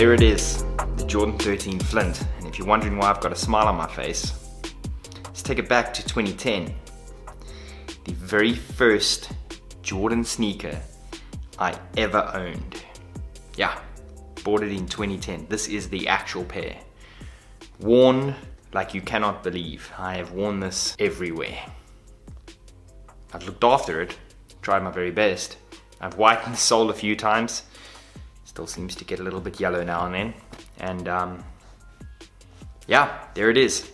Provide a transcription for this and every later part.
there it is, the Jordan 13 Flint. And if you're wondering why I've got a smile on my face, let's take it back to 2010. The very first Jordan sneaker I ever owned. Yeah, bought it in 2010. This is the actual pair. Worn like you cannot believe. I have worn this everywhere. I've looked after it, tried my very best. I've whitened the sole a few times. Still seems to get a little bit yellow now and then. And yeah, there it is.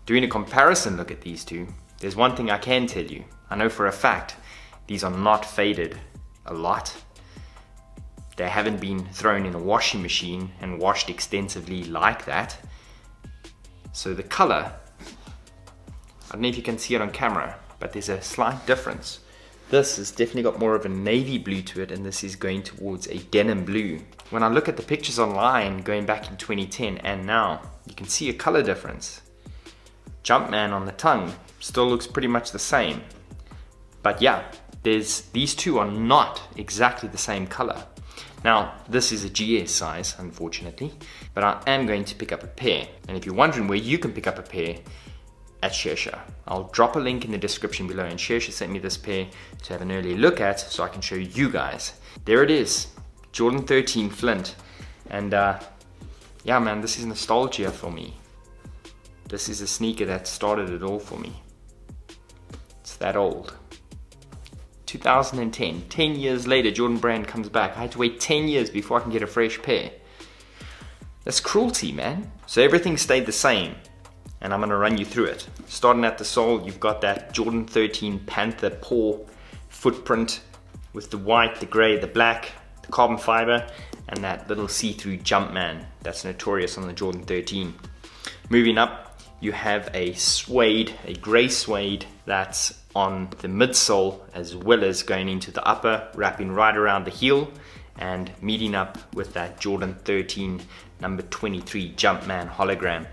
Doing a comparison look at these two, there's one thing I can tell you. I know for a fact these are not faded a lot. They haven't been thrown in a washing machine and washed extensively like that. So the color, I don't know if you can see it on camera, but there's a slight difference. This has definitely got more of a navy blue to it, and this is going towards a denim blue. When I look at the pictures online going back in 2010 and now, you can see a color difference. Jumpman on the tongue still looks pretty much the same. But yeah, these two are not exactly the same color. Now, this is a GS size, unfortunately, but I am going to pick up a pair. And if you're wondering where you can pick up a pair, at Shersha. I'll drop a link in the description below, and Shersha sent me this pair to have an early look at so I can show you guys. There it is, Jordan 13 Flint. And yeah man, this is nostalgia for me. This is a sneaker that started it all for me. It's that old. 2010, 10 years later, Jordan brand comes back. I had to wait 10 years before I can get a fresh pair. That's cruelty, man. So everything stayed the same, and I'm gonna run you through it. Starting at the sole, you've got that Jordan 13 Panther paw footprint with the white, the gray, the black, the carbon fiber, and that little see-through Jumpman that's notorious on the Jordan 13. Moving up, you have a suede, a gray suede that's on the midsole as well as going into the upper, wrapping right around the heel and meeting up with that Jordan 13 number 23 Jumpman hologram,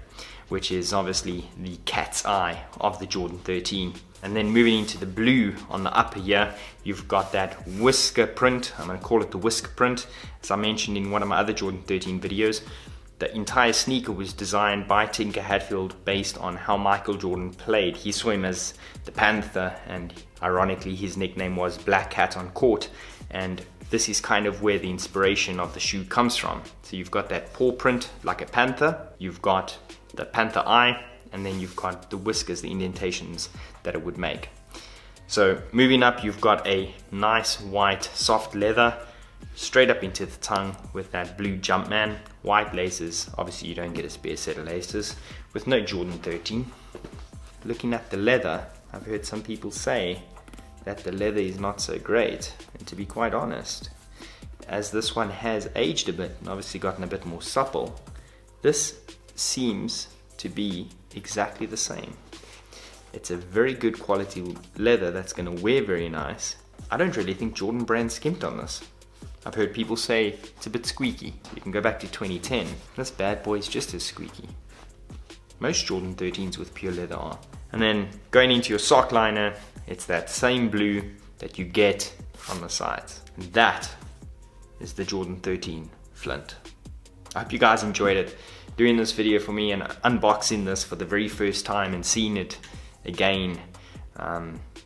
which is obviously the cat's eye of the Jordan 13. And then moving into the blue on the upper here, you've got that whisker print. I'm gonna call it the whisker print. As I mentioned in one of my other Jordan 13 videos, the entire sneaker was designed by Tinker Hatfield based on how Michael Jordan played. He saw him as the Panther, and ironically his nickname was Black Cat on court. And this is kind of where the inspiration of the shoe comes from. So you've got that paw print like a panther, you've got the panther eye, and then you've got the whiskers, the indentations that it would make. So moving up, you've got a nice white soft leather straight up into the tongue with that blue Jumpman, white laces. Obviously you don't get a spare set of laces with no Jordan 13. Looking at the leather, I've heard some people say that the leather is not so great, and to be quite honest, as this one has aged a bit and obviously gotten a bit more supple, this seems to be exactly the same. It's a very good quality leather that's going to wear very nice. I don't really think Jordan brand skimped on this. I've heard people say it's a bit squeaky. You can go back to 2010. This bad boy is just as squeaky. Most Jordan 13s with pure leather are. And then going into your sock liner, it's that same blue that you get on the sides. And that is the Jordan 13 Flint. I hope you guys enjoyed it. Doing this video for me and unboxing this for the very first time and seeing it again,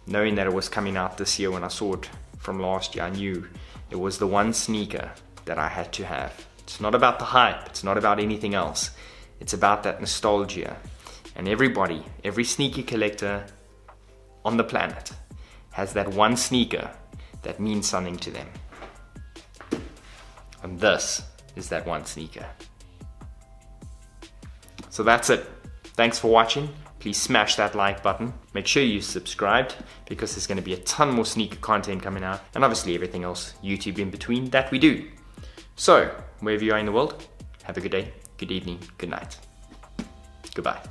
knowing that it was coming out this year. When I saw it from last year, I knew it was the one sneaker that I had to have. It's not about the hype, it's not about anything else. It's about that nostalgia. And everybody, every sneaker collector on the planet has that one sneaker that means something to them. And this is that one sneaker. So that's it. Thanks for watching. Please smash that like button. Make sure you subscribed, because there's going to be a ton more sneaker content coming out, and obviously everything else YouTube in between that we do. So wherever you are in the world, have a good day, good evening, good night. Goodbye.